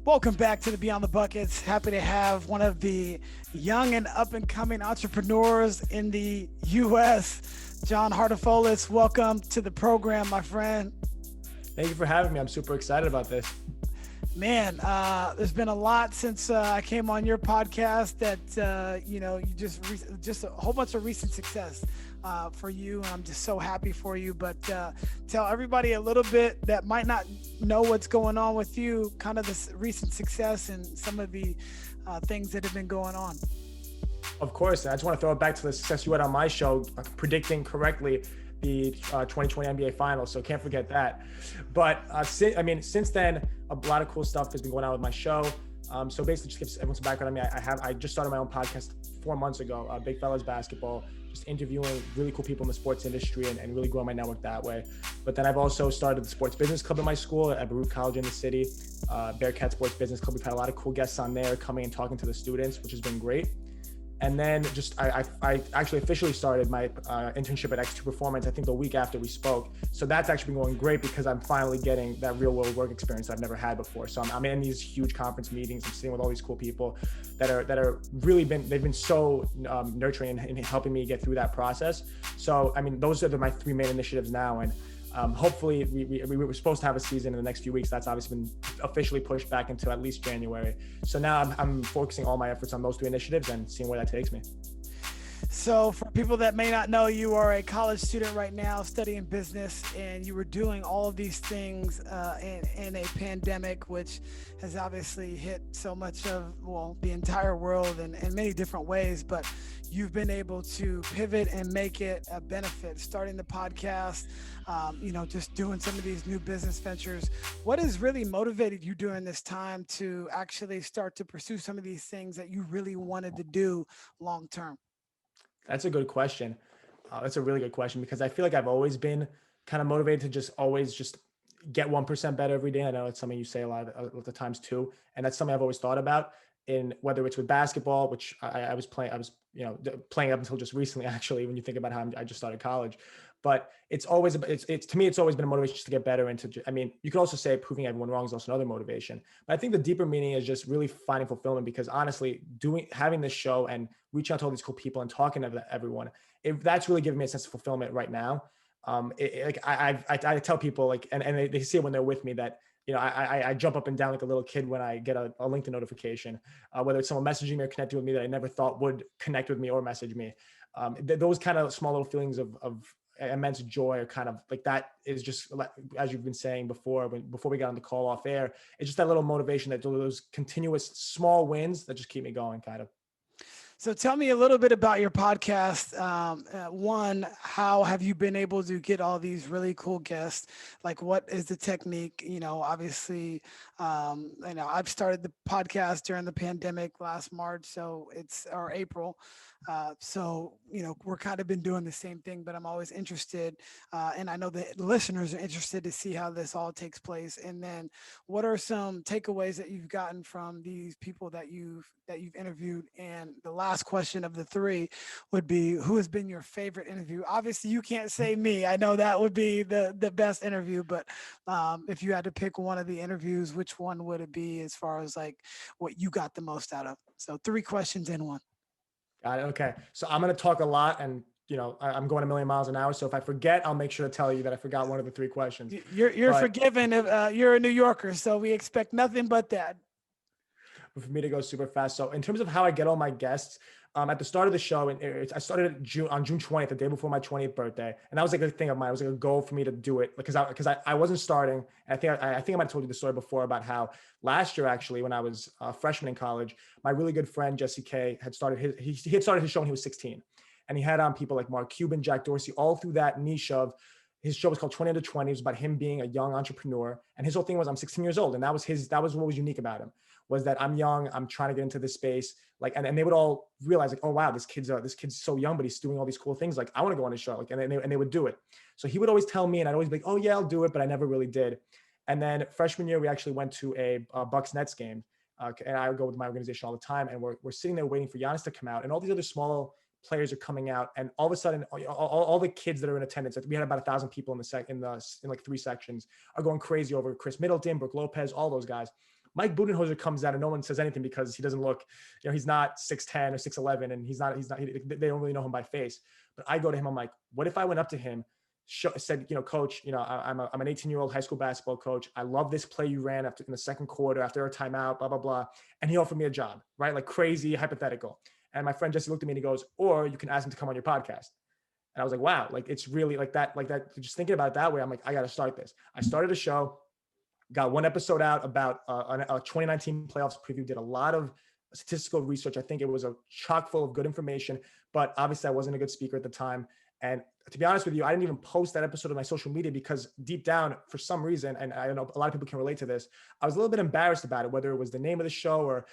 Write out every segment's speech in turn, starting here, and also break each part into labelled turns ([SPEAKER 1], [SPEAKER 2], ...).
[SPEAKER 1] Welcome back to the Beyond the Buckets. Happy to have one of the young and up and coming entrepreneurs in the U.S., John Hartofilis. Welcome to the program, my friend.
[SPEAKER 2] Thank you for having me. I'm super excited about this.
[SPEAKER 1] Man, there's been a lot since I came on your podcast that, you just a whole bunch of recent success for you. And I'm just so happy for you. But tell everybody a little bit that might not know what's going on with you, kind of this recent success and some of the things that have been going on.
[SPEAKER 2] Of course. I just want to throw it back to the success you had on my show, predicting correctly the 2020 NBA Finals, so can't forget that. But since then, a lot of cool stuff has been going on with my show. So basically, just gives everyone some background on me. I just started my own podcast 4 months ago, Big Fellas Basketball, just interviewing really cool people in the sports industry and really growing my network that way. But then I've also started the Sports Business Club in my school at Baruch College in the city, Bearcat Sports Business Club. We've had a lot of cool guests on there coming and talking to the students, which has been great. And then I actually officially started my internship at X2 Performance, I think the week after we spoke. So that's actually been going great because I'm finally getting that real world work experience that I've never had before. So I'm in these huge conference meetings. I'm sitting with all these cool people that are they've been so nurturing in helping me get through that process. So, I mean, those are my 3 main initiatives now. And hopefully we were supposed to have a season in the next few weeks. That's obviously been officially pushed back into at least January. So now I'm focusing all my efforts on those 3 initiatives and seeing where that takes me.
[SPEAKER 1] So for people that may not know, you are a college student right now studying business, and you were doing all of these things in a pandemic, which has obviously hit so much of, the entire world in many different ways, but you've been able to pivot and make it a benefit, starting the podcast, just doing some of these new business ventures. What has really motivated you during this time to actually start to pursue some of these things that you really wanted to do long term?
[SPEAKER 2] That's a good question. That's a really good question because I feel like I've always been kind of motivated to just always just get 1% better every day. I know it's something you say a lot of the times too. And that's something I've always thought about in whether it's with basketball, which I was playing up until just recently, actually, when you think about how I just started college. But it's always, to me, it's always been a motivation just to get better you could also say proving everyone wrong is also another motivation. But I think the deeper meaning is just really finding fulfillment because honestly, having this show and reaching out to all these cool people and talking to everyone, that's really giving me a sense of fulfillment right now. I tell people and they see it when they're with me that, I jump up and down like a little kid when I get a LinkedIn notification, whether it's someone messaging me or connecting with me that I never thought would connect with me or message me. Those kind of small little feelings of immense joy are kind of like that is just, as you've been saying before we got on the call off air, it's just that little motivation, that those continuous small wins that just keep me going kind of.
[SPEAKER 1] So tell me a little bit about your podcast. One, how have you been able to get all these really cool guests? Like, what is the technique? Obviously, I've started the podcast during the pandemic last March, or April. We're kind of been doing the same thing, but I'm always interested. And I know the listeners are interested to see how this all takes place. And then what are some takeaways that you've gotten from these people that you've interviewed? And the last question of the 3 would be, who has been your favorite interview? Obviously you can't say me. I know that would be the best interview, but if you had to pick one of the interviews, which one would it be as far as like what you got the most out of? So 3 questions in one.
[SPEAKER 2] Got it. Okay. So I'm going to talk a lot and I'm going a million miles an hour. So if I forget, I'll make sure to tell you that I forgot one of the 3 questions.
[SPEAKER 1] You're forgiven if you're a New Yorker, so we expect nothing but that.
[SPEAKER 2] For me to go super fast. So in terms of how I get all my guests, at the start of the show, I started on June 20th, the day before my 20th birthday, and that was like a thing of mine. It was like a goal for me to do it because I wasn't starting. And I think I might have told you the story before about how last year, actually, when I was a freshman in college, my really good friend Jesse K had started he had started his show when he was 16, and he had on people like Mark Cuban, Jack Dorsey, all through that niche of. His show was called 20 to 20. It was about him being a young entrepreneur. And his whole thing was, I'm 16 years old. And that was what was unique about him, was that I'm young, I'm trying to get into this space. And they would all realize like, oh, wow, this kid's so young, but he's doing all these cool things. Like, I want to go on his show. And they would do it. So he would always tell me, and I'd always be like, oh yeah, I'll do it. But I never really did. And then freshman year, we actually went to a Bucks Nets game. And I would go with my organization all the time. And we're sitting there waiting for Giannis to come out. And all these other small players are coming out, and all of a sudden, all the kids that are in attendance, we had about 1,000 people in like 3 sections, are going crazy over Chris Middleton, Brooke Lopez, all those guys. Mike Budenholzer comes out and no one says anything because he doesn't look, he's not 6'10" or 6'11", and they don't really know him by face. But I go to him, I'm like, what if I went up to him, said, coach, I'm an 18-year-old high school basketball coach. I love this play you ran in the second quarter after a timeout, blah, blah, blah. And he offered me a job, right? Like crazy, hypothetical. And my friend Jesse looked at me and he goes, or you can ask him to come on your podcast. And I was like, wow, like it's really like that, just thinking about it that way. I'm like, I got to start this. I started a show, got one episode out about a 2019 playoffs preview, did a lot of statistical research. I think it was a chock full of good information, but obviously I wasn't a good speaker at the time. And to be honest with you, I didn't even post that episode on my social media because deep down, for some reason, and I know a lot of people can relate to this, I was a little bit embarrassed about it, whether it was the name of the show or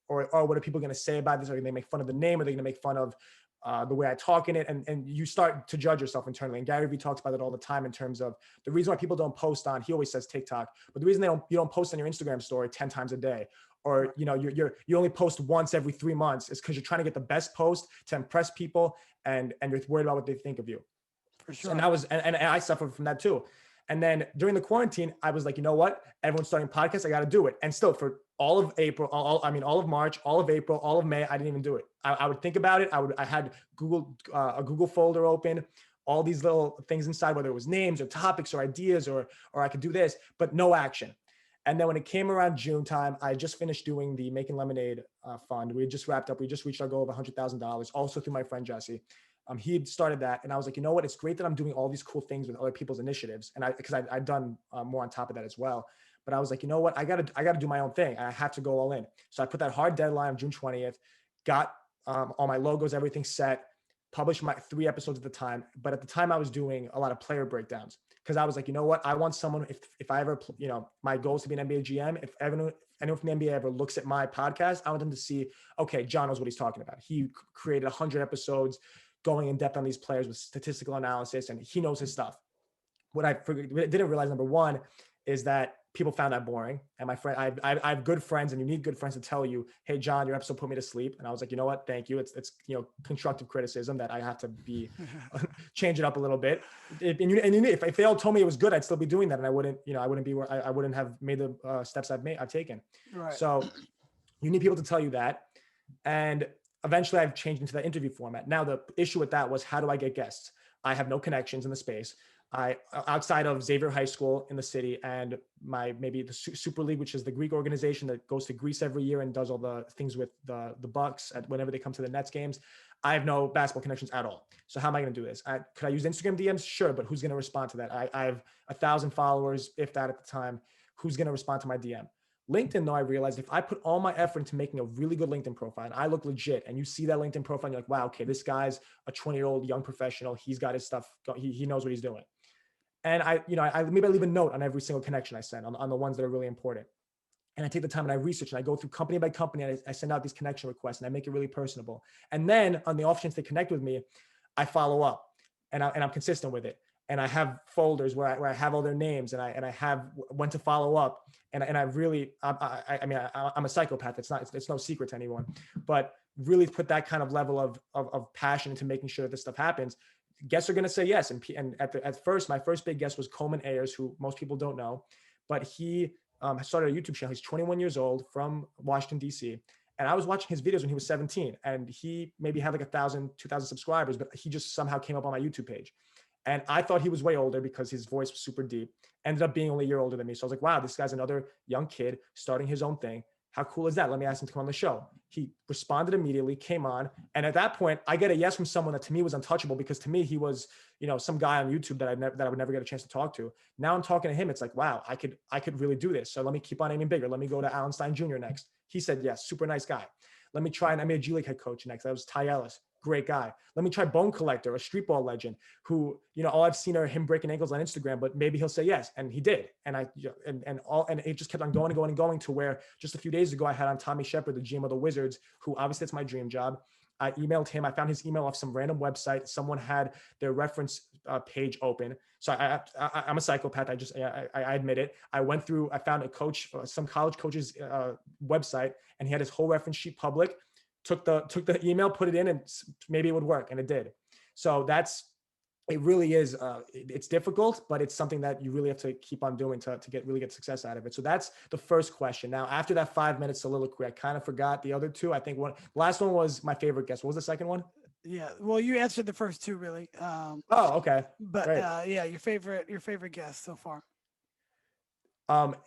[SPEAKER 2] what are people going to say about this? Are they make fun of the name? Are they going to make fun of the way I talk in it? And you start to judge yourself internally. And Gary Vee talks about it all the time in terms of the reason why people don't post on, he always says TikTok, but the reason you don't post on your Instagram story 10 times a day, or you only post once every 3 months, is because you're trying to get the best post to impress people, and you're worried about what they think of you.
[SPEAKER 1] For sure.
[SPEAKER 2] And that was, and I suffered from that too. And then during the quarantine, I was like, you know what? Everyone's starting podcasts. I got to do it. And still, for all of April, all of March, all of April, all of May, I didn't even do it. I would think about it. I had a Google folder open, all these little things inside, whether it was names or topics or ideas, or I could do this, but no action. And then when it came around June time, I just finished doing the Making Lemonade fund. We had just wrapped up. We just reached our goal of $100,000, also through my friend Jesse. He had started that, and I was like, you know what? It's great that I'm doing all these cool things with other people's initiatives, and because I'd done more on top of that as well. But I was like, you know what? I gotta do my own thing. I have to go all in. So I put that hard deadline of June 20th, got all my logos, everything set, published my 3 episodes at the time. But at the time, I was doing a lot of player breakdowns because I was like, you know what? I want someone, if I ever, my goal is to be an NBA GM. If anyone from the NBA ever looks at my podcast, I want them to see, okay, John knows what he's talking about. He created 100 episodes going in depth on these players with statistical analysis, and he knows his stuff. What I didn't realize, number one, is that people found that boring. And my friend, I have good friends, and you need good friends to tell you, hey, John, your episode put me to sleep. And I was like, you know what? Thank you. It's constructive criticism that I have to be change it up a little bit. If they all told me it was good, I'd still be doing that, and I wouldn't be where I wouldn't have made the steps I've taken.
[SPEAKER 1] Right.
[SPEAKER 2] So you need people to tell you that. And eventually I've changed into that interview format. Now, the issue with that was, how do I get guests? I have no connections in the space. Outside of Xavier High School in the city and maybe the Super League, which is the Greek organization that goes to Greece every year and does all the things with the Bucks whenever they come to the Nets games, I have no basketball connections at all. So how am I going to do this? Could I use Instagram DMs? Sure, but who's going to respond to that? I have 1,000 followers, if that, at the time. Who's going to respond to my DM? LinkedIn, though, I realized if I put all my effort into making a really good LinkedIn profile and I look legit, and you see that LinkedIn profile and you're like, wow, okay, this guy's a 20-year-old young professional. He's got his stuff. He knows what he's doing. And I maybe I leave a note on every single connection I send on the ones that are really important. And I take the time and I research and I go through company by company and I send out these connection requests and I make it really personable. And then on the off chance they connect with me, I follow up and I'm consistent with it. And I have folders where I have all their names and I have when to follow up. And I really, I'm a psychopath. It's no secret to anyone, but really put that kind of level of passion into making sure that this stuff happens. Guests are going to say yes. And at first, my first big guest was Coleman Ayers, who most people don't know, but he started a YouTube channel. He's 21 years old from Washington, D.C. And I was watching his videos when he was 17, and he maybe had like 1,000, 2,000 subscribers, but he just somehow came up on my YouTube page. And I thought he was way older because his voice was super deep, ended up being only a year older than me. So I was like, wow, this guy's another young kid starting his own thing. How cool is that? Let me ask him to come on the show. He responded immediately, came on. And at that point, I get a yes from someone that to me was untouchable, because to me, he was, some guy on YouTube that I would never get a chance to talk to. Now I'm talking to him. It's like, wow, I could really do this. So let me keep on aiming bigger. Let me go to Alan Stein Jr. next. He said, yes, super nice guy. Let me try, and I made a G League head coach next. That was Ty Ellis. Great guy. Let me try Bone Collector, a street ball legend who, all I've seen are him breaking ankles on Instagram, but maybe he'll say yes. And he did. And it just kept on going and going and going to where just a few days ago, I had on Tommy Shepard, the GM of the Wizards, who obviously it's my dream job. I emailed him. I found his email off some random website. Someone had their reference page open. So I'm a psychopath. I admit it. I went through, I found a coach, some college coach's website, and he had his whole reference sheet public. Took the email, put it in, and maybe it would work, and it did. So that's it really is, it's difficult, but it's something that you really have to keep on doing to really get success out of it. So that's the first question. Now, after that 5 minute soliloquy, I kind of forgot the other two. I think last one was my favorite guest. What was the second one?
[SPEAKER 1] Yeah. Well, you answered the first two really.
[SPEAKER 2] Oh, okay.
[SPEAKER 1] But
[SPEAKER 2] Great.
[SPEAKER 1] yeah, your favorite guest so far.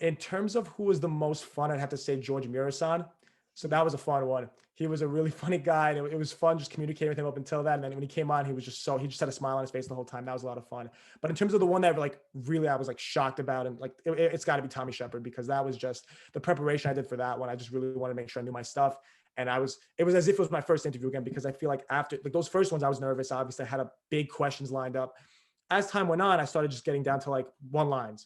[SPEAKER 2] In terms of who was the most fun, I'd have to say George Mirasan. So
[SPEAKER 1] Mm.
[SPEAKER 2] that was a fun one. He was a really funny guy. And it was fun just communicating with him up until that. And then when he came on, he just had a smile on his face the whole time. That was a lot of fun. But in terms of the one that like really I was like shocked about, and like it's got to be Tommy Shepard, because that was just the preparation I did for that one. I just really wanted to make sure I knew my stuff. And it was as if it was my first interview again, because I feel like after like those first ones, I was nervous. Obviously, I had a big questions lined up. As time went on, I started just getting down to like one line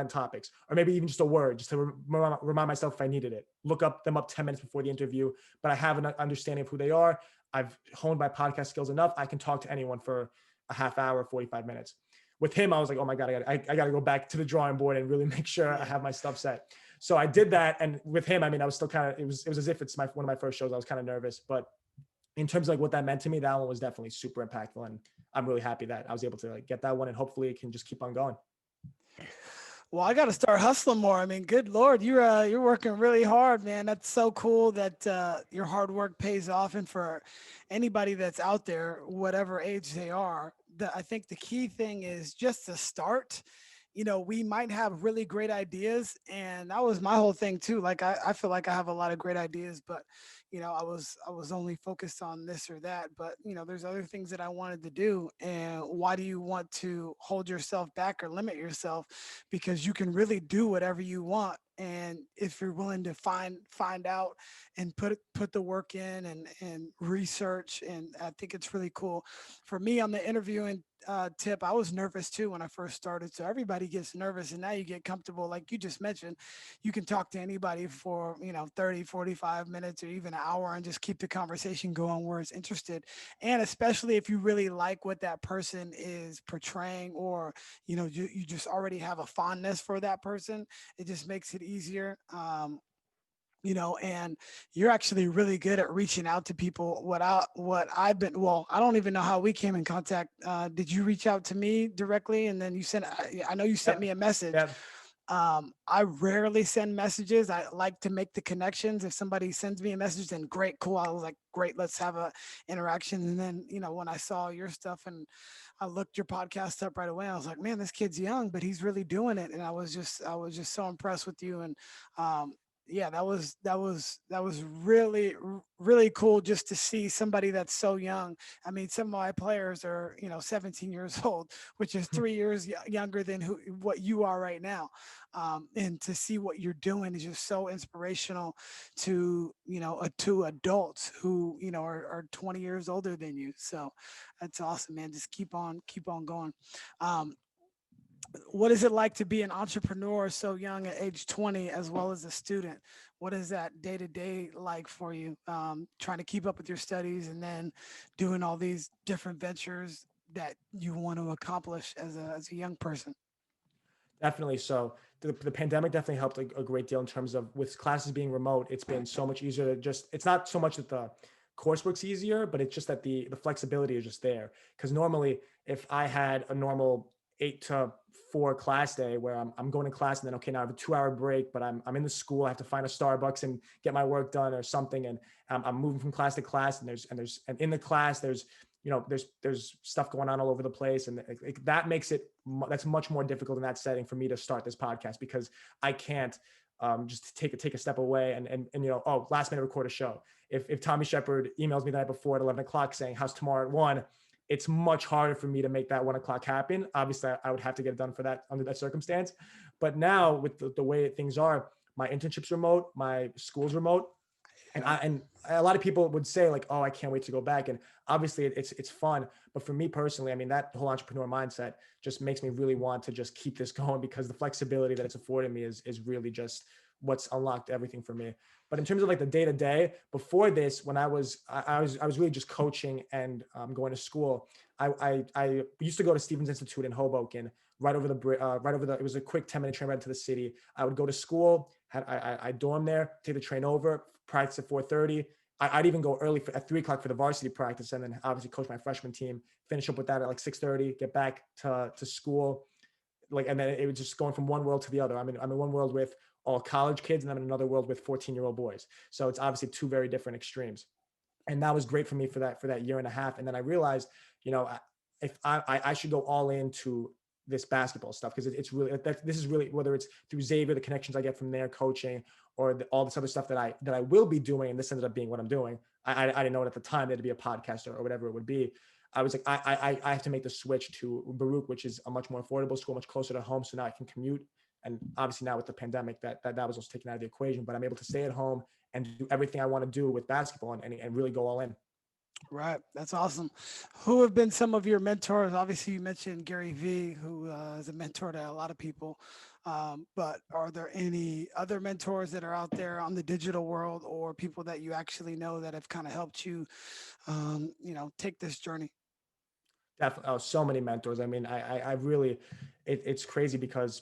[SPEAKER 2] topics, or maybe even just a word, just to remind myself if I needed it. Look them up 10 minutes before the interview. But I have an understanding of who they are. I've honed my podcast skills enough. I can talk to anyone for a half hour, 45 minutes. With him, I was like, oh my God, I got to go back to the drawing board and really make sure I have my stuff set. So I did that. And with him, I mean, I was still kind of, it was as if it's one of my first shows. I was kind of nervous, but in terms of like what that meant to me, that one was definitely super impactful. And I'm really happy that I was able to like get that one, and hopefully it can just keep on going.
[SPEAKER 1] Well, I got to start hustling more. I mean, good Lord, you're working really hard, man. That's so cool that your hard work pays off. And for anybody that's out there, whatever age they are, I think the key thing is just to start. We might have really great ideas, and that was my whole thing too. Like I feel like I have a lot of great ideas, but I was only focused on this or that. But there's other things that I wanted to do. And why do you want to hold yourself back or limit yourself? Because you can really do whatever you want. And if you're willing to find out and put the work in and research, and I think it's really cool. For me on the interviewing tip, I was nervous too when I first started. So everybody gets nervous, and now you get comfortable. Like you just mentioned, you can talk to anybody for 30, 45 minutes or even an hour, and just keep the conversation going where it's interested. And especially if you really like what that person is portraying, or you just already have a fondness for that person, it just makes it easier. And you're actually really good at reaching out to people. I don't even know how we came in contact. Did you reach out to me directly, and then I know you sent me
[SPEAKER 2] Yep.
[SPEAKER 1] a message.
[SPEAKER 2] Yep.
[SPEAKER 1] I rarely send messages. I like to make the connections. If somebody sends me a message, then great, cool. I was like, great, let's have a interaction. And then, when I saw your stuff and I looked your podcast up right away, I was like, man, this kid's young, but he's really doing it. And I was just so impressed with you. And yeah, that was really really cool just to see somebody that's so young. I mean, some of my players are 17 years old, which is 3 years younger than what you are right now. And to see what you're doing is just so inspirational to adults who are 20 years older than you. So that's awesome, man. Just keep on going. Um, what is it like to be an entrepreneur so young at age 20, as well as a student? What is that day to day like for you? Trying to keep up with your studies and then doing all these different ventures that you want to accomplish as a young person.
[SPEAKER 2] Definitely. So the pandemic definitely helped a great deal in terms of, with classes being remote, it's been so much easier to just, it's not so much that the coursework's easier, but it's just that the flexibility is just there. Because normally if I had a normal 8 to 4 class day where I'm going to class and then, okay, now I have a 2 hour break, but I'm in the school, I have to find a Starbucks and get my work done or something. And I'm moving from class to class, and in the class, there's stuff going on all over the place. And that makes that's much more difficult in that setting for me to start this podcast, because I can't just take a step away and oh, last minute record a show. If Tommy Shepard emails me the night before at 11 o'clock saying how's tomorrow at 1, it's much harder for me to make that 1 o'clock happen. Obviously I would have to get it done for that under that circumstance. But now with the way things are, my internship's remote, my school's remote. And a lot of people would say like, oh, I can't wait to go back. And obviously it's fun. But for me personally, I mean, that whole entrepreneur mindset just makes me really want to just keep this going, because the flexibility that it's afforded me is really just what's unlocked everything for me. But in terms of like the day to day before this, when I was really just coaching and going to school, I used to go to Stevens Institute in Hoboken, right over it was a quick 10-minute train ride to the city. I would go to school, I dorm there, take the train over, practice at 4:30, I'd even go early at 3 o'clock for the varsity practice, and then obviously coach my freshman team, finish up with that at like 6:30, get back to school. Like, and then it was just going from one world to the other. I'm in one world with all college kids, and I'm in another world with 14-year-old boys. So it's obviously two very different extremes. And that was great for me for that year and a half. And then I realized, you know, if I should go all into this basketball stuff, because it's really this is really, whether it's through Xavier, the connections I get from their coaching, or all this other stuff that I will be doing, and this ended up being what I'm doing. I didn't know it at the time that it'd be a podcast or whatever it would be. I was like, I have to make the switch to Baruch, which is a much more affordable school, much closer to home. So now I can commute. And obviously now with the pandemic, that was also taken out of the equation, but I'm able to stay at home and do everything I want to do with basketball, and really go all in.
[SPEAKER 1] Right. That's awesome. Who have been some of your mentors? Obviously, you mentioned Gary Vee, who is a mentor to a lot of people. But are there any other mentors that are out there on the digital world, or people that you actually know that have kind of helped you, take this journey?
[SPEAKER 2] Definitely. Oh, so many mentors. I mean, I really, it's crazy because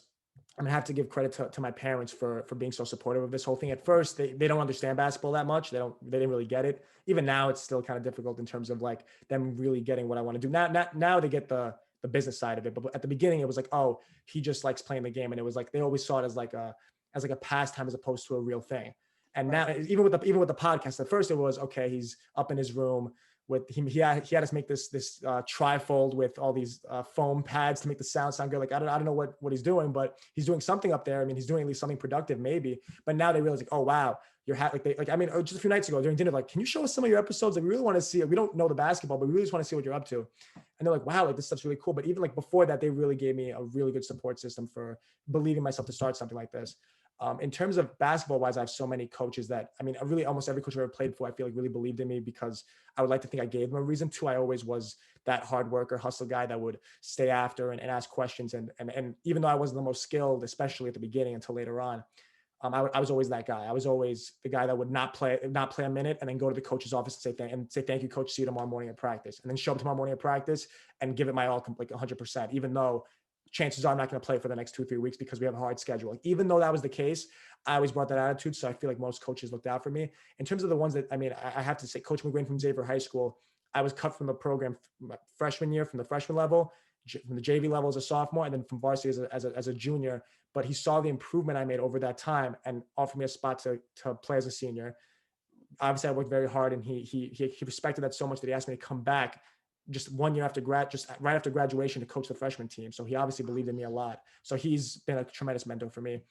[SPEAKER 2] I'm gonna have to give credit to my parents for being so supportive of this whole thing. At first, they don't understand basketball that much. They didn't really get it. Even now, it's still kind of difficult in terms of like them really getting what I want to do. Now they get the business side of it. But at the beginning, it was like, oh, he just likes playing the game, and it was like they always saw it as like a pastime as opposed to a real thing. And
[SPEAKER 1] Right.
[SPEAKER 2] now, even with the podcast, at first it was okay. He's up in his room with him. He had us make this trifold with all these foam pads to make the sound good. Like I don't know what he's doing, but he's doing something up there. I mean, he's doing at least something productive, maybe. But now they realize like, oh wow, I mean, just a few nights ago during dinner, like, can you show us some of your episodes? Like, we really want to see it. We don't know the basketball, but we really just want to see what you're up to. And they're like, wow, like this stuff's really cool. But even like before that, they really gave me a really good support system for believing myself to start something like this. In terms of basketball wise, I have so many coaches that, I mean, really almost every coach I've ever played for, I feel like really believed in me, because I would like to think I gave them a reason to. I always was that hard worker, hustle guy that would stay after and ask questions. And even though I wasn't the most skilled, especially at the beginning until later on, I was always that guy. I was always the guy that would not play a minute and then go to the coach's office and say, thank you, coach. See you tomorrow morning at practice. And then show up tomorrow morning at practice and give it my all, like 100%, even though chances are I'm not going to play for the next 2-3 weeks because we have a hard schedule. Like, even though that was the case, I always brought that attitude. So I feel like most coaches looked out for me. In terms of the ones that, I mean, I have to say, Coach McGuinn from Xavier High School, I was cut from the program freshman year, from the freshman level, from the JV level as a sophomore, and then from varsity as a junior. But he saw the improvement I made over that time and offered me a spot to play as a senior. Obviously, I worked very hard, and he respected that so much that he asked me to come back just 1 year after just right after graduation to coach the freshman team. So he obviously believed in me a lot. So he's been a tremendous mentor for me.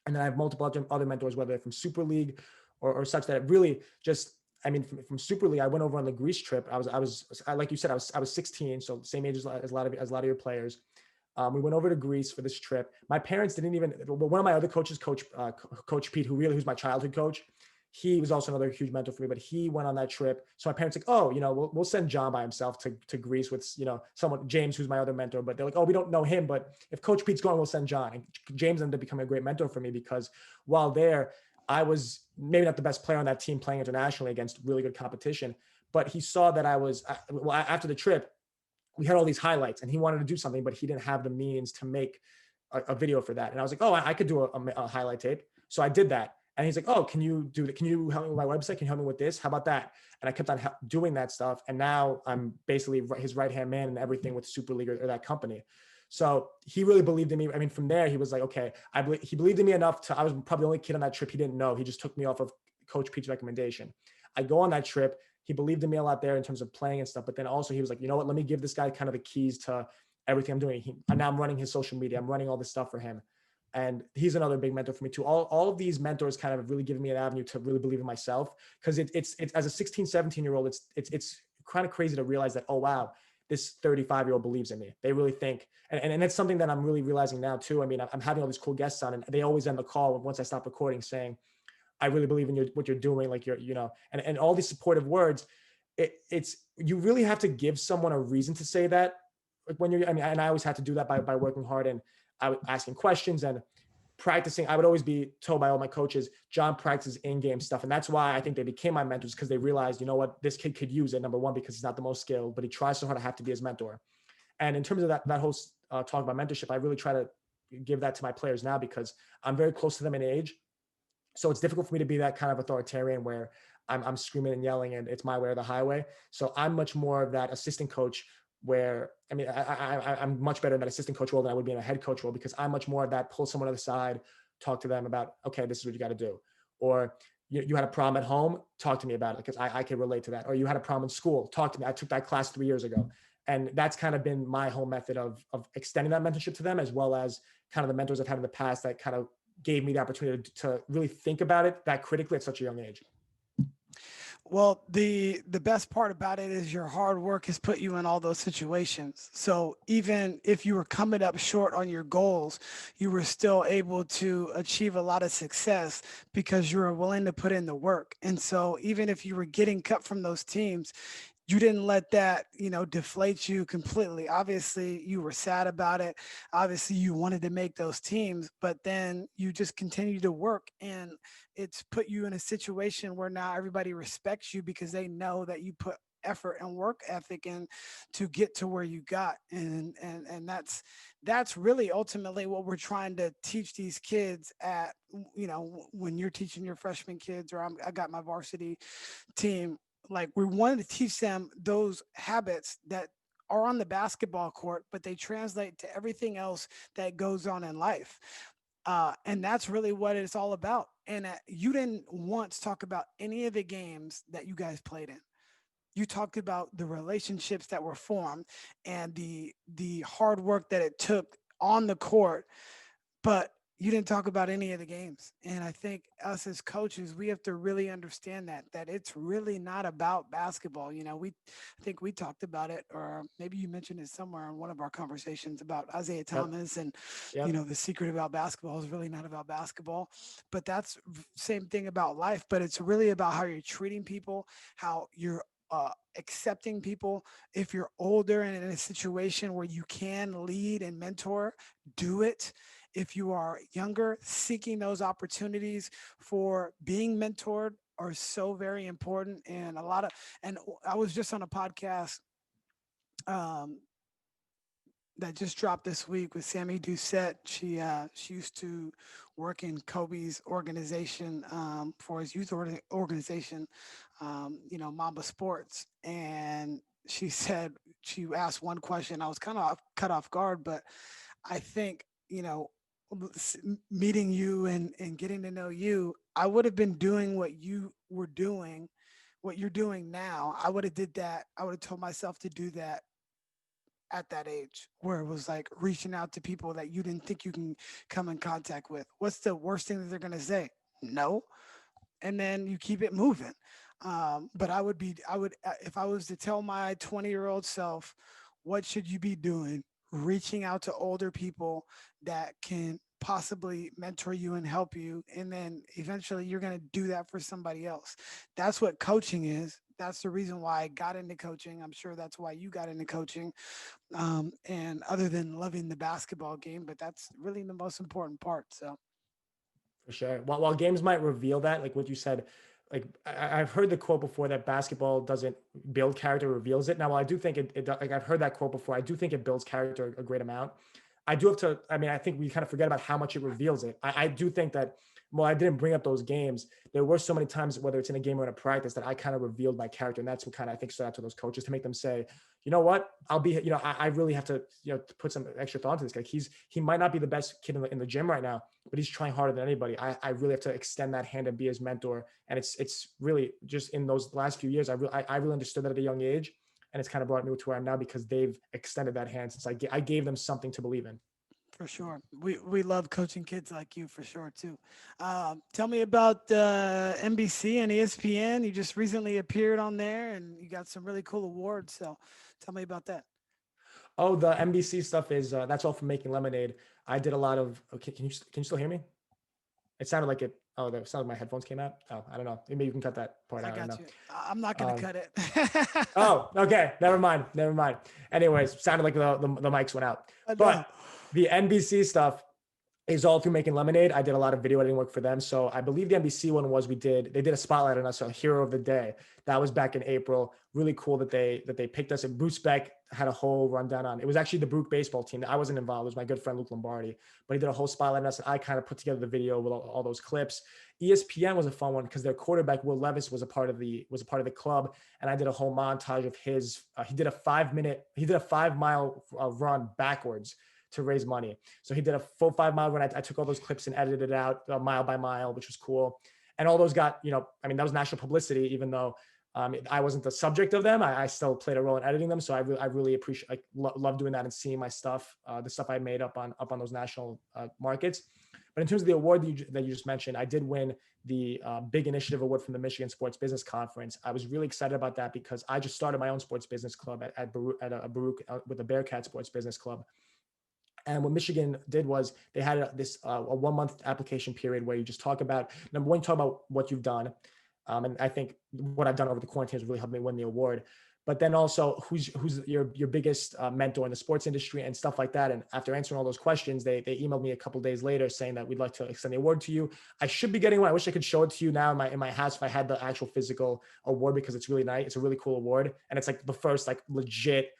[SPEAKER 2] And then I have multiple other mentors, whether they're from Super League or such, that really just, I mean, from Super League, I went over on the Greece trip. I was like you said, I was 16, so same age as a lot of your players. We went over to Greece for this trip. My parents didn't even. One of my other coaches, Coach Pete, who's my childhood coach, he was also another huge mentor for me. But he went on that trip, so my parents like, oh, we'll send John by himself to Greece with someone, James, who's my other mentor. But they're like, oh, we don't know him, but if Coach Pete's going, we'll send John. And James ended up becoming a great mentor for me, because while there, I was maybe not the best player on that team playing internationally against really good competition, but he saw that I was. Well, after the trip, we had all these highlights, and he wanted to do something, but he didn't have the means to make a video for that. And I was like, oh, I could do a highlight tape. So I did that. And he's like, oh, can you do that? Can you help me with my website? Can you help me with this? How about that? And I kept on doing that stuff. And now I'm basically his right-hand man and everything with Super League or that company. So he really believed in me. I mean, from there, he was like, okay, he believed in me enough I was probably the only kid on that trip he didn't know. He just took me off of Coach Pete's recommendation. I go on that trip. He believed in me a lot there in terms of playing and stuff. But then also he was like, you know what, let me give this guy kind of the keys to everything I'm doing. Now I'm running his social media. I'm running all this stuff for him. And he's another big mentor for me too. All of these mentors kind of have really given me an avenue to really believe in myself. Because it's as a 16, 17-year-old, it's kind of crazy to realize that, oh, wow, this 35-year-old believes in me. They really think. And it's something that I'm really realizing now too. I mean, I'm having all these cool guests on, and they always end the call once I stop recording saying, I really believe in what you're doing. Like and all these supportive words. It's you really have to give someone a reason to say that. Like when you're, I mean, and I always had to do that by working hard, and I was asking questions and practicing. I would always be told by all my coaches, John practices in-game stuff. And that's why I think they became my mentors, because they realized, you know what, this kid could use it. Number one, because he's not the most skilled, but he tries so hard to have to be his mentor. And in terms of that whole talk about mentorship, I really try to give that to my players now, because I'm very close to them in age. So it's difficult for me to be that kind of authoritarian where I'm screaming and yelling and it's my way or the highway. So I'm much more of that assistant coach where, I mean, I'm much better in that assistant coach role than I would be in a head coach role, because I'm much more of that pull someone to the side, talk to them about, okay, this is what you got to do. Or you had a problem at home, talk to me about it because I can relate to that. Or you had a problem in school, talk to me. I took that class 3 years ago. And that's kind of been my whole method of extending that mentorship to them, as well as kind of the mentors I've had in the past that kind of gave me the opportunity to really think about it that critically at such a young age.
[SPEAKER 1] Well, the best part about it is your hard work has put you in all those situations. So even if you were coming up short on your goals, you were still able to achieve a lot of success because you were willing to put in the work. And so even if you were getting cut from those teams, you didn't let that, deflate you completely. Obviously, you were sad about it. Obviously, you wanted to make those teams, but then you just continue to work, and it's put you in a situation where now everybody respects you because they know that you put effort and work ethic in to get to where you got. And that's really ultimately what we're trying to teach these kids at, when you're teaching your freshman kids, or I got my varsity team. Like, we wanted to teach them those habits that are on the basketball court, but they translate to everything else that goes on in life. And that's really what it's all about. And you didn't once talk about any of the games that you guys played in. You talked about the relationships that were formed and the hard work that it took on the court, but you didn't talk about any of the games. And I think us as coaches, we have to really understand that it's really not about basketball. I think we talked about it, or maybe you mentioned it somewhere in one of our conversations about Isaiah
[SPEAKER 2] Yep.
[SPEAKER 1] Thomas and,
[SPEAKER 2] Yep.
[SPEAKER 1] the secret about basketball is really not about basketball. But that's same thing about life, but it's really about how you're treating people, how you're accepting people. If you're older and in a situation where you can lead and mentor, do it. If you are younger, seeking those opportunities for being mentored are so very important. And I was just on a podcast um, that just dropped this week with Sammy Doucette. She used to work in Kobe's organization, for his youth organization, Mamba Sports. And she asked one question. I was kind of cut off guard, but I think, meeting you and getting to know you, I would have been doing what you were doing, what you're doing now. I would have did that. I would have told myself to do that at that age, where it was like reaching out to people that you didn't think you can come in contact with. What's the worst thing that they're going to say? No. And then you keep it moving. But if I was to tell my 20-year-old self, what should you be doing? Reaching out to older people that can possibly mentor you and help you. And then eventually you're going to do that for somebody else. That's what coaching is. That's the reason why I got into coaching. I'm sure that's why you got into coaching. And other than loving the basketball game, but that's really the most important part. So.
[SPEAKER 2] For sure. While games might reveal that, like what you said, like I've heard the quote before that basketball doesn't build character, reveals it. Now, while I do think like I've heard that quote before, I do think it builds character a great amount. I do have to, I mean, I think we kind of forget about how much it reveals it. I do think that, well, I didn't bring up those games. There were so many times, whether it's in a game or in a practice, that I kind of revealed my character. And that's what kind of, I think, stood out to those coaches, to make them say, you know what, I'll be, I really have to, to put some extra thought into this guy. He might not be the best kid in the gym right now, but he's trying harder than anybody. I really have to extend that hand and be his mentor. And it's really just in those last few years, I really understood that at a young age. And it's kind of brought me to where I'm now, because they've extended that hand since I gave them something to believe in.
[SPEAKER 1] For sure. We love coaching kids like you, for sure, too. Tell me about NBC and ESPN. You just recently appeared on there and you got some really cool awards. So tell me about that.
[SPEAKER 2] Oh, the NBC stuff is, that's all from Making Lemonade. I did a lot of, okay, can you still hear me? It sounded like it, oh, that sounded like my headphones came out. Oh, I don't know. Maybe you can cut that part
[SPEAKER 1] I
[SPEAKER 2] out. I don't
[SPEAKER 1] got
[SPEAKER 2] know.
[SPEAKER 1] you. I'm not going to cut it.
[SPEAKER 2] Oh, okay. Never mind. Anyways, sounded like the mics went out. But the NBC stuff is all through Making Lemonade. I did a lot of video editing work for them. So I believe the NBC one was, they did a spotlight on us, a hero of the day. That was back in April. Really cool that they picked us. And Bruce Beck, had a whole rundown on. It was actually the Baruch baseball team. I wasn't involved. It was my good friend Luke Lombardi, but he did a whole spotlight on us. And I kind of put together the video with all those clips. ESPN was a fun one because their quarterback Will Levis was a part of the club, and I did a whole montage of his. He did a 5-mile run backwards to raise money. So he did a full 5-mile run. I took all those clips and edited it out mile by mile, which was cool. And all those got, that was national publicity, even though I wasn't the subject of them. I still played a role in editing them. So I really appreciate, love doing that and seeing my stuff, the stuff I made up on those national markets. But in terms of the award that you just mentioned, I did win the Big Initiative Award from the Michigan Sports Business Conference. I was really excited about that because I just started my own sports business club at Baruch with the Bearcat Sports Business Club. And what Michigan did was they had a 1-month application period where you just talk about, number one, talk about what you've done. And I think what I've done over the quarantine has really helped me win the award. But then also who's your biggest mentor in the sports industry and stuff like that. And after answering all those questions, they emailed me a couple of days later saying that we'd like to extend the award to you. I should be getting one. I wish I could show it to you now in my house if I had the actual physical award, because it's really nice. It's a really cool award. And it's like the first like legit,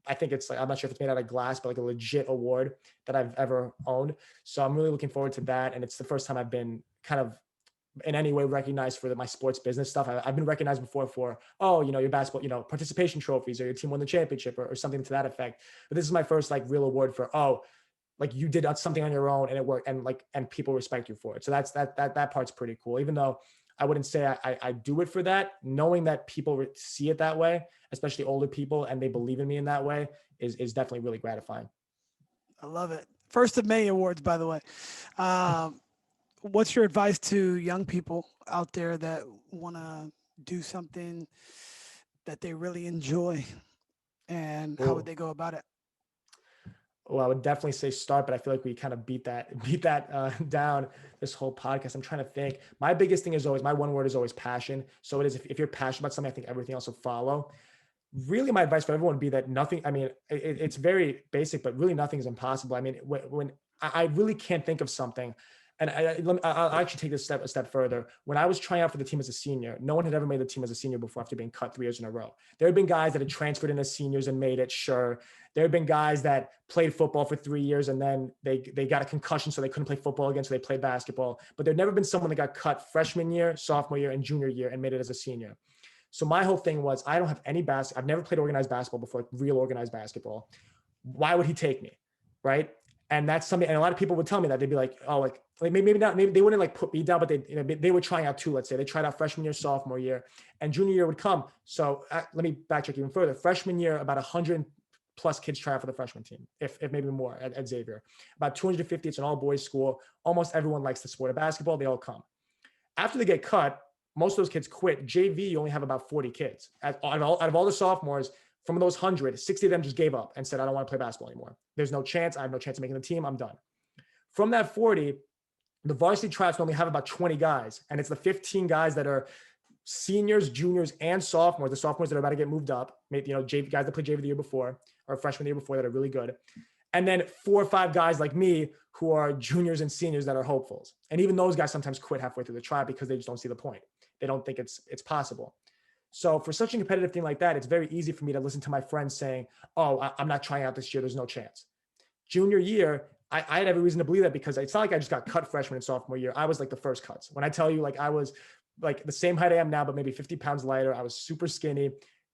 [SPEAKER 2] I think it's like, I'm not sure if it's made out of glass, but like a legit award that I've ever owned. So I'm really looking forward to that. And it's the first time I've been kind of in any way recognized for my sports business stuff. I've been recognized before for, your basketball, participation trophies, or your team won the championship or something to that effect. But this is my first like real award for, you did something on your own and it worked, and people respect you for it. So that part's pretty cool. Even though I wouldn't say I do it for that, knowing that people see it that way, especially older people, and they believe in me in that way is definitely really gratifying.
[SPEAKER 1] I love it. First of many awards, by the way. What's your advice to young people out there that want to do something that they really enjoy, and how would they go about it?
[SPEAKER 2] Well, I would definitely say start, but I feel like we kind of beat that down this whole podcast. I'm trying to think. My biggest thing is always, my one word is always passion. So it is, if you're passionate about something, I think everything else will follow. Really, my advice for everyone would be that nothing, it's very basic, but really nothing is impossible. When I really can't think of something. And I'll actually take this a step further. When I was trying out for the team as a senior, no one had ever made the team as a senior before after being cut 3 years in a row. There had been guys that had transferred in as seniors and made it, sure. There had been guys that played football for 3 years and then they got a concussion, so they couldn't play football again, so they played basketball. But there'd never been someone that got cut freshman year, sophomore year, and junior year and made it as a senior. So my whole thing was, I don't have any I've never played organized basketball before, like real organized basketball. Why would he take me, right? And that's something, and a lot of people would tell me that. They'd be like, oh, like maybe not, maybe they wouldn't like put me down, but they were trying out too. Let's say they tried out freshman year, sophomore year, and junior year would come. So let me backtrack even further. Freshman year, about 100 plus kids try out for the freshman team, if maybe more at Xavier. About 250. It's an all boys school. Almost everyone likes the sport of basketball. They all come. After they get cut, most of those kids quit. JV, you only have about 40 kids. Out of all the sophomores, from those 100, 60 of them just gave up and said, I don't want to play basketball anymore. There's no chance. I have no chance of making the team. I'm done. From that 40, the varsity tryouts only have about 20 guys. And it's the 15 guys that are seniors, juniors, and sophomores. The sophomores that are about to get moved up, maybe, guys that played JV the year before or freshman the year before that are really good. And then 4 or 5 guys like me who are juniors and seniors that are hopefuls. And even those guys sometimes quit halfway through the tryout because they just don't see the point. They don't think it's possible. So for such a competitive thing like that, it's very easy for me to listen to my friends saying, oh, I'm not trying out this year. There's no chance. Junior year, I had every reason to believe that, because it's not like I just got cut freshman and sophomore year. I was like the first cuts. When I tell you, like, I was like the same height I am now, but maybe 50 pounds lighter. I was super skinny,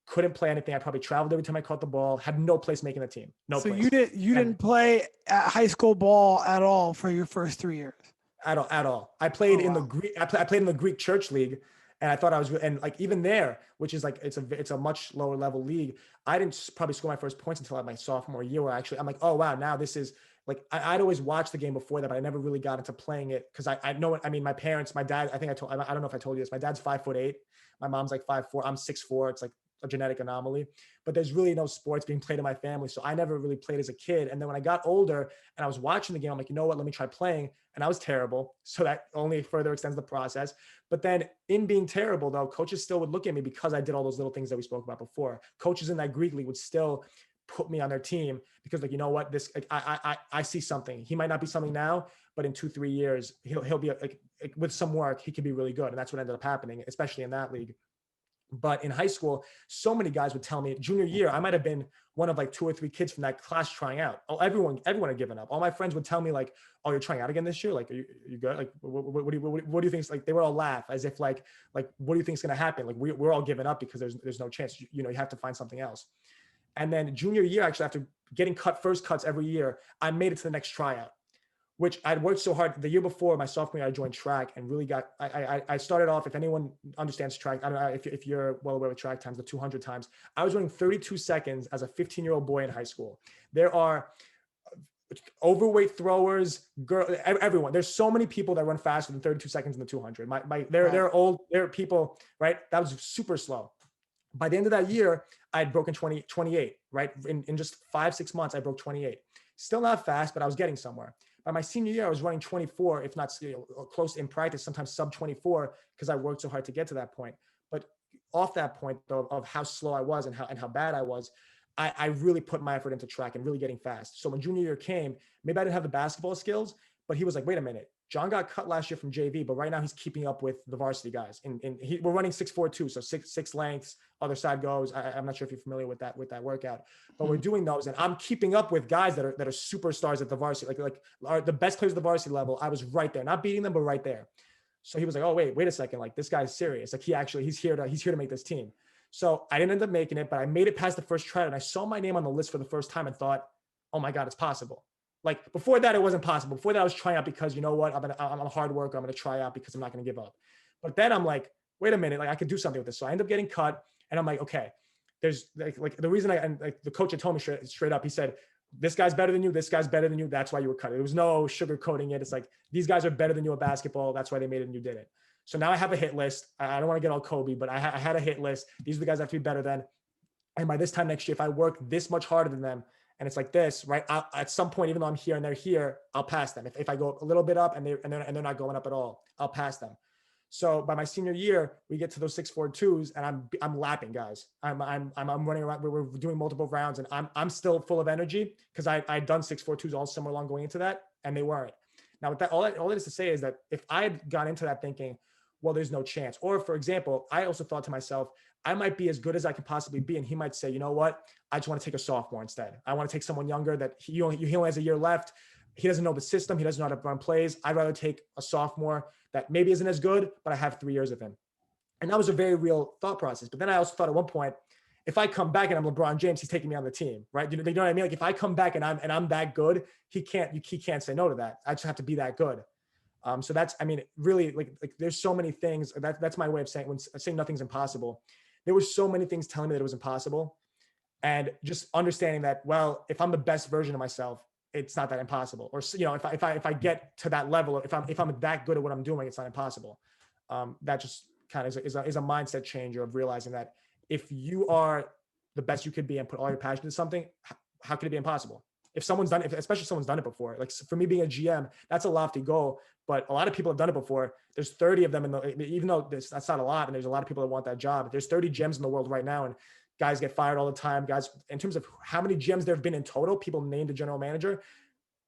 [SPEAKER 2] couldn't play anything. I probably traveled every time I caught the ball, had no place making the team. No place.
[SPEAKER 1] So you didn't play at high school ball at all for your first 3 years? At
[SPEAKER 2] all. I played in the Greek, I played in the Greek church league. And I thought I was, and like even there, which is like, it's a much lower level league. I didn't probably score my first points until my sophomore year, where actually I'm like, oh wow, now this is like, I'd always watched the game before that, but I never really got into playing it. Cause I know it. I mean, my parents, my dad, I don't know if I told you this. My dad's 5'8". My mom's like 5'4". I'm 6'4". It's like a genetic anomaly, but there's really no sports being played in my family. So I never really played as a kid. And then when I got older and I was watching the game, I'm like, you know what, let me try playing. And I was terrible. So that only further extends the process. But then in being terrible though, coaches still would look at me because I did all those little things that we spoke about before. Coaches in that Greek league would still put me on their team because, like, you know what, this, like, I see something. He might not be something now, but in 2-3 years, he'll be like with some work, he could be really good. And that's what ended up happening, especially in that league. But in high school, so many guys would tell me junior year, I might have been one of like 2 or 3 kids from that class trying out. Oh, everyone had given up. All my friends would tell me like, "Oh, you're trying out again this year? Like, are you good? Like, what do you think?" Like, they would all laugh as if like, what do you think is going to happen? Like, we're all giving up because there's no chance. You have to find something else. And then junior year, actually, after getting first cuts every year, I made it to the next tryout, which I'd worked so hard. The year before my sophomore year, I joined track and really I started off, if anyone understands track, I don't know if you're well aware with track times, the 200 times, I was running 32 seconds as a 15-year-old boy in high school. There are overweight throwers, everyone. There's so many people that run faster than 32 seconds in the 200. They're old, they're people, right? That was super slow. By the end of that year, I had broken 28, right? In just 5-6 months, I broke 28. Still not fast, but I was getting somewhere. By my senior year, I was running 24, if not close in practice, sometimes sub 24, because I worked so hard to get to that point. But off that point, though, of how slow I was and how bad I was, I really put my effort into track and really getting fast. So when junior year came, maybe I didn't have the basketball skills, but he was like, wait a minute, John got cut last year from JV, but right now he's keeping up with the varsity guys. We're running 6'4" so six lengths, other side goes. I'm not sure if you're familiar with that workout, but we're doing those, and I'm keeping up with guys that are superstars at the varsity, like are the best players at the varsity level. I was right there, not beating them, but right there. So he was like, oh wait a second, like this guy's serious. Like he's here to make this team. So I didn't end up making it, but I made it past the first tryout, and I saw my name on the list for the first time and thought, oh my God, it's possible. Like before that, it wasn't possible. Before that, I was trying out because you know what, I'm a hard worker. I'm going to try out because I'm not going to give up. But then I'm like, wait a minute, like I could do something with this. So I end up getting cut, and I'm like, okay, there's like the reason the coach had told me straight up, he said, this guy's better than you. This guy's better than you. That's why you were cut. There was no sugarcoating it. It's like, these guys are better than you at basketball. That's why they made it and you did it. So now I have a hit list. I don't want to get all Kobe, but I had a hit list. These are the guys I have to be better than. And by this time next year, if I work this much harder than them, and it's like this, right? At some point, even though I'm here and they're here, I'll pass them. If I go a little bit up and they're not going up at all, I'll pass them. So by my senior year, we get to those 6'4" and I'm lapping guys. I'm running around. We're doing multiple rounds, and I'm still full of energy because I'd done 6'4" all summer long going into that, and they weren't. Now with that, all that is to say is that if I had gone into that thinking, well, there's no chance. Or for example, I also thought to myself, I might be as good as I could possibly be. And he might say, you know what? I just want to take a sophomore instead. I want to take someone younger that he only has a year left. He doesn't know the system. He doesn't know how to run plays. I'd rather take a sophomore that maybe isn't as good, but I have 3 years of him. And that was a very real thought process. But then I also thought at one point, if I come back and I'm LeBron James, he's taking me on the team, right? You know what I mean? Like if I come back and I'm that good, he can't say no to that. I just have to be that good. So that's, I mean, really like there's so many things that's my way of saying, when saying nothing's impossible, there were so many things telling me that it was impossible, and just understanding that, well, if I'm the best version of myself, it's not that impossible. Or, you know, if I get to that level, if I'm that good at what I'm doing, it's not impossible. That just kind of is a mindset changer of realizing that if you are the best you could be and put all your passion into something, how could it be impossible? If someone's done it, especially if someone's done it before, like for me being a GM, that's a lofty goal, but a lot of people have done it before. There's 30 of them even though that's not a lot, and there's a lot of people that want that job. There's 30 GMs in the world right now, and guys get fired all the time. Guys, in terms of how many GMs there have been in total, people named a general manager,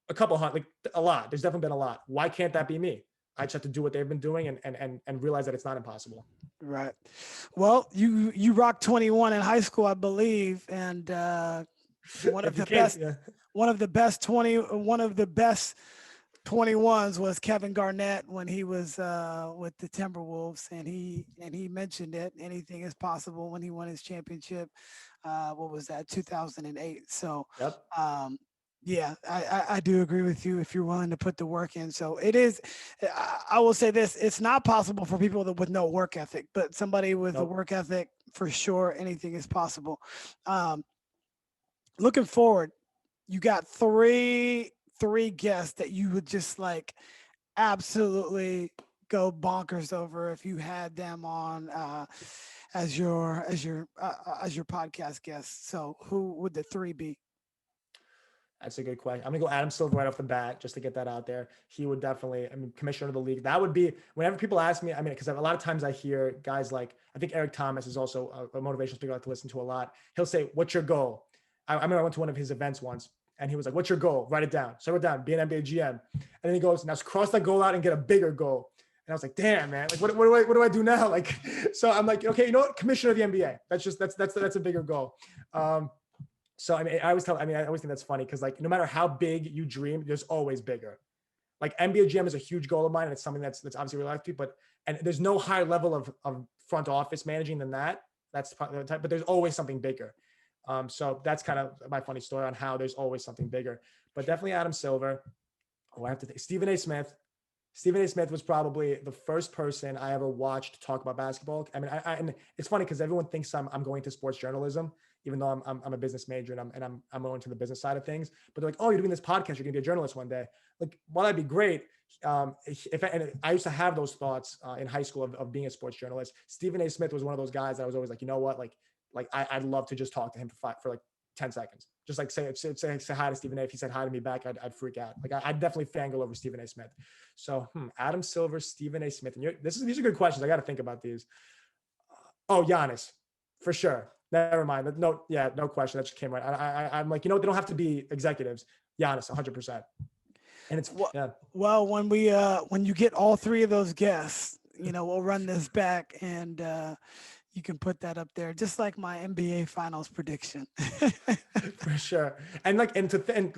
[SPEAKER 2] a couple hundred, like a lot. There's definitely been a lot. Why can't that be me? I just have to do what they've been doing and realize that it's not impossible.
[SPEAKER 1] Right. Well, you rocked 21 in high school, I believe, and one of the best 21s was Kevin Garnett when he was with the Timberwolves, and he mentioned it. Anything is possible when he won his championship. What was that? 2008. So,
[SPEAKER 2] yep.
[SPEAKER 1] Yeah, I do agree with you if you're willing to put the work in. So it is, I will say this, it's not possible for people with no work ethic, but somebody with a work ethic, for sure, anything is possible. Looking forward, you got three guests that you would just like absolutely go bonkers over if you had them on as your podcast guests. So who would the three be?
[SPEAKER 2] That's a good question. I'm gonna go Adam Silver right off the bat, just to get that out there. He would definitely, I mean, commissioner of the league. That would be, whenever people ask me, I mean, because a lot of times I hear guys like, I think Eric Thomas is also a motivational speaker I like to listen to a lot. He'll say, what's your goal? I remember I went to one of his events once, and he was like, what's your goal? Write it down. So I wrote down, be an NBA GM. And then he goes, now cross that goal out and get a bigger goal. And I was like, damn, man, like what do I do now? Like, so I'm like, okay, you know what? Commissioner of the NBA. That's a bigger goal. So I mean, I always think that's funny because like no matter how big you dream, there's always bigger. Like NBA GM is a huge goal of mine, and it's something that's obviously real life to, but and there's no higher level of front office managing than that. That's the type, but there's always something bigger. So that's kind of my funny story on how there's always something bigger. But definitely Adam Silver. Oh, I have to think. Stephen A. Smith. Stephen A. Smith was probably the first person I ever watched talk about basketball. I mean, and it's funny because everyone thinks I'm going to sports journalism, even though I'm a business major and I'm going to the business side of things. But they're like, oh, you're doing this podcast, you're gonna be a journalist one day. Like, well, that'd be great. And I used to have those thoughts in high school of being a sports journalist. Stephen A. Smith was one of those guys that I was always like, you know what, I'd love to just talk to him for like 10 seconds. Just like say hi to Stephen A. If he said hi to me back, I'd freak out. Like I'd definitely fangirl over Stephen A. Smith. So Adam Silver, Stephen A. Smith. And these are good questions. I got to think about these. Oh, Giannis, for sure. Never mind. No question. That just came right. I'm like, you know, they don't have to be executives. Giannis, 100%. And it's
[SPEAKER 1] Well, when you get all three of those guests, you know, we'll run this back and you can put that up there, just like my NBA Finals prediction.
[SPEAKER 2] For sure. And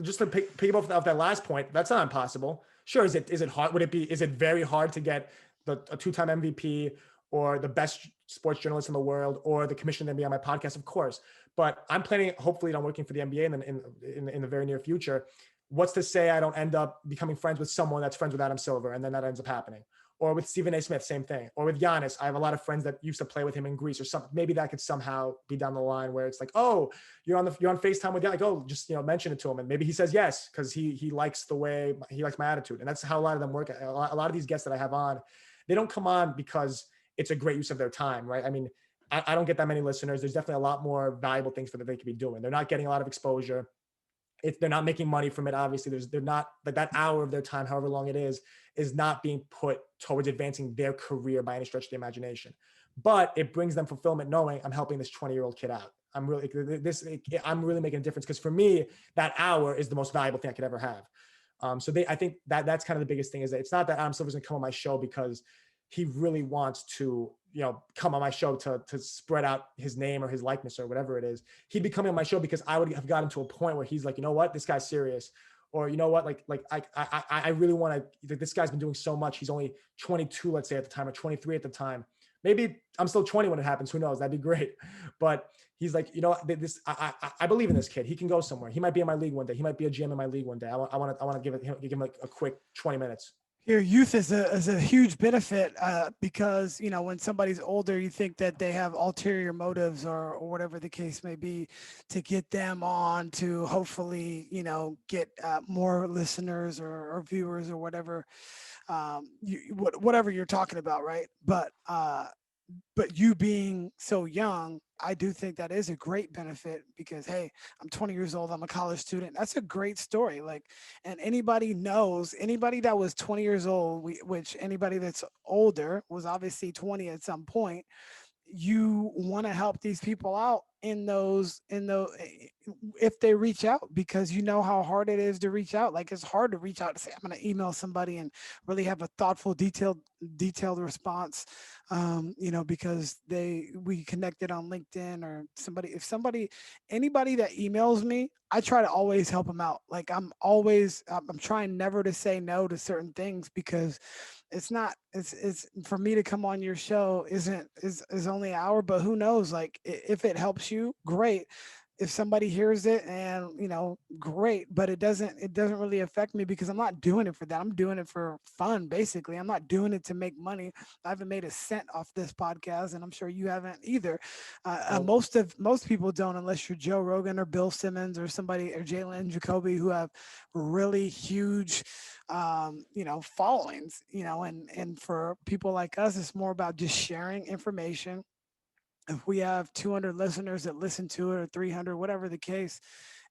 [SPEAKER 2] just to pick up off that last point, that's not impossible. Sure. Is it hard? Is it very hard to get a two-time MVP or the best sports journalist in the world or the commissioner of the NBA on my podcast? Of course. But I'm planning, hopefully I'm working for the NBA in the very near future. What's to say I don't end up becoming friends with someone that's friends with Adam Silver, and then that ends up happening? Or with Stephen A. Smith, same thing. Or with Giannis, I have a lot of friends that used to play with him in Greece or something. Maybe that could somehow be down the line where it's like, oh, you're on FaceTime with Giannis. Like, oh, just, you know, mention it to him. And maybe he says yes, because he likes he likes my attitude. And that's how a lot of them work. A lot of these guests that I have on, they don't come on because it's a great use of their time, right? I mean, I don't get that many listeners. There's definitely a lot more valuable things that they could be doing. They're not getting a lot of exposure. They're not making money from it. Obviously, they're not, but that hour of their time, however long it is not being put towards advancing their career by any stretch of the imagination. But it brings them fulfillment knowing I'm helping this 20-year-old kid out. I'm really making a difference, because for me, that hour is the most valuable thing I could ever have. I think that's kind of the biggest thing, is that it's not that Adam Silver's gonna come on my show because he really wants to, you know, come on my show to spread out his name or his likeness or whatever it is. He'd be coming on my show because I would have gotten to a point where he's like, you know what, this guy's serious. Or, you know what, I really want to, this guy's been doing so much. He's only 22, let's say at the time, or 23 at the time. Maybe I'm still 20 when it happens. Who knows? That'd be great. But he's like, you know, I believe in this kid. He can go somewhere. He might be in my league one day. He might be a GM in my league one day. I want to give him like a quick 20 minutes.
[SPEAKER 1] Your youth is a huge benefit, because, you know, when somebody's older, you think that they have ulterior motives or whatever the case may be to get them on to hopefully, you know, get more listeners or viewers or whatever, whatever you're talking about, right? But you being so young, I do think that is a great benefit, because, hey, I'm 20 years old, I'm a college student. That's a great story. Like, and anybody that was 20 years old, which anybody that's older was obviously 20 at some point, you want to help these people out in those if they reach out, because you know how hard it is to reach out. Like, it's hard to reach out to say, I'm going to email somebody and really have a thoughtful, detailed response, you know, because we connected on LinkedIn or anybody that emails me, I try to always help them out. Like, I'm trying never to say no to certain things, because it's for me to come on your show is only an hour, but who knows, like, if it helps you, great. If somebody hears it, and, you know, great, but it doesn't really affect me, because I'm not doing it for that. I'm doing it for fun, basically. I'm not doing it to make money. I haven't made a cent off this podcast, and I'm sure you haven't either. Most people don't, unless you're Joe Rogan or Bill Simmons or somebody, or Jalen Jacoby, who have really huge you know, followings, you know, and for people like us, it's more about just sharing information. If we have 200 listeners that listen to it, or 300, whatever the case,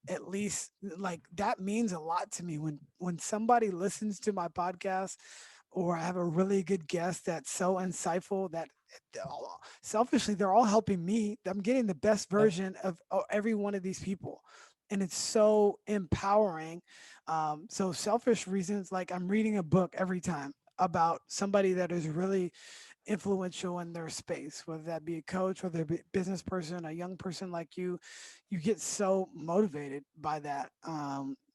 [SPEAKER 1] at least, like, that means a lot to me when somebody listens to my podcast, or I have a really good guest that's so insightful that selfishly they're all helping me. I'm getting the best version of every one of these people, and it's so empowering. So selfish reasons, like, I'm reading a book every time. about somebody that is really influential in their space, whether that be a coach, whether it be a business person, a young person like you get so motivated by that.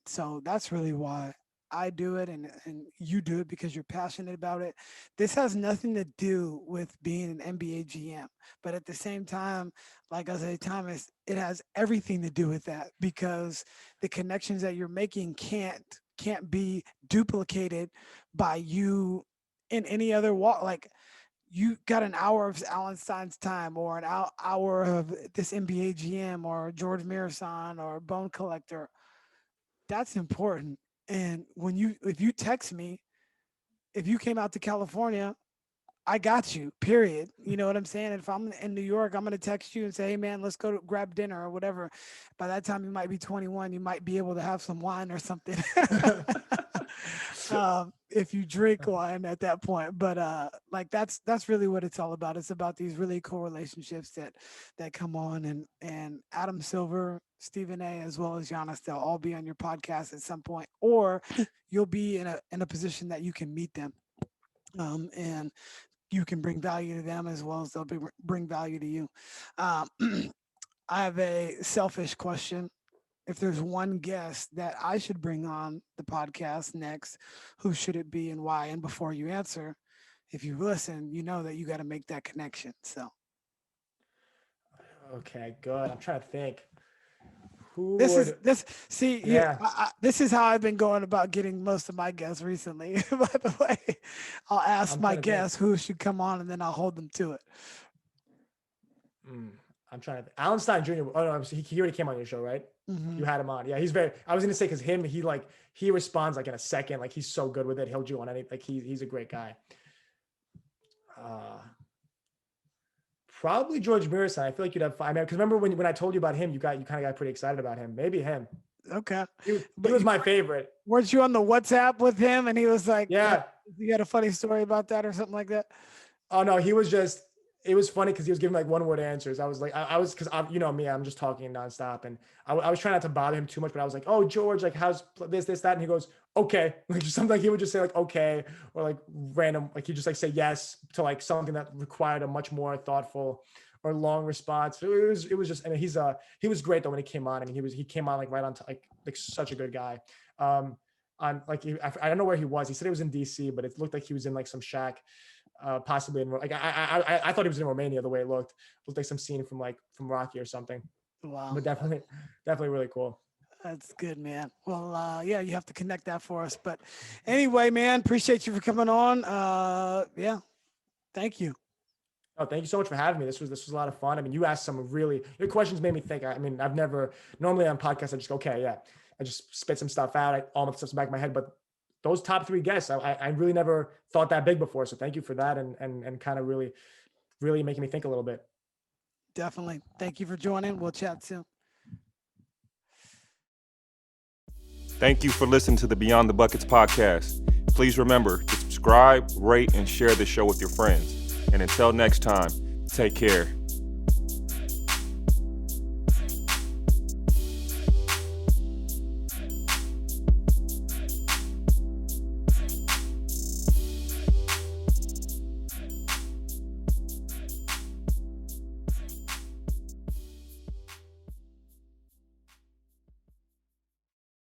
[SPEAKER 1] So that's really why I do it, and you do it because you're passionate about it. This has nothing to do with being an NBA GM, but at the same time, like I say, Thomas, it has everything to do with that because the connections that you're making can't be duplicated by you in any other walk. Like you got an hour of Alan Stein's time or an hour of this NBA GM or George Mirasan or Bone Collector. That's important. And if you text me, if you came out to California, I got you, period. You know what I'm saying? If I'm in New York, I'm going to text you and say, hey, man, let's go to grab dinner or whatever. By that time, you might be 21. You might be able to have some wine or something. If you drink wine at that point. But like that's really what it's all about. It's about these really cool relationships that come on, and Adam Silver, Stephen A, as well as Giannis, they'll all be on your podcast at some point, or you'll be in a position that you can meet them. And you can bring value to them as well as they'll bring value to you. I have a selfish question. If there's one guest that I should bring on the podcast next, who should it be and why? And before you answer, if you listen, you know that you got to make that connection. So,
[SPEAKER 2] Okay, good. I'm trying to think.
[SPEAKER 1] This is how I've been going about getting most of my guests recently. By the way, I'll ask my guests who should come on, and then I'll hold them to it.
[SPEAKER 2] I'm trying to think. Alan Stein Jr. Oh no, he already came on your show, right?
[SPEAKER 1] Mm-hmm.
[SPEAKER 2] You had him on. Yeah, he's very. I was gonna say because he responds like in a second. Like he's so good with it. He'll do on anything. Like he's a great guy. Probably George Mirasan. I feel like you'd have fun. Because remember when I told you about him, you kind of got pretty excited about him. Maybe him.
[SPEAKER 1] Okay.
[SPEAKER 2] He was my favorite.
[SPEAKER 1] Weren't you on the WhatsApp with him? And he was like,
[SPEAKER 2] yeah.
[SPEAKER 1] You had a funny story about that or something like that?
[SPEAKER 2] Oh no, he was just. It was funny because he was giving like one word answers. I was like, because you know me, I'm just talking nonstop, and I was trying not to bother him too much, but I was like, oh George, like how's this, that, and he goes, okay, like something like he would just say like okay, or like random, like he just like say yes to like something that required a much more thoughtful or long response. It was just, I mean, he was great though when he came on. I mean, he came on like right on like such a good guy. On like I don't know where he was. He said he was in DC, but it looked like he was in like some shack. Possibly in like I thought he was in Romania the way it looked like some scene from Rocky or something.
[SPEAKER 1] Wow.
[SPEAKER 2] But definitely really cool.
[SPEAKER 1] That's good, man. Well, yeah, you have to connect that for us. But anyway, man, appreciate you for coming on. Yeah, thank you.
[SPEAKER 2] Oh, thank you so much for having me. This was a lot of fun. I mean, you asked some your questions made me think. I mean, I've never normally on podcasts I just go, okay, yeah, I just spit some stuff out. All my stuff's back in my head, but those top three guests, I really never thought that big before. So thank you for that and kind of really, really making me think a little bit.
[SPEAKER 1] Definitely. Thank you for joining. We'll chat soon.
[SPEAKER 3] Thank you for listening to the Beyond the Buckets podcast. Please remember to subscribe, rate, and share the show with your friends. And until next time, take care.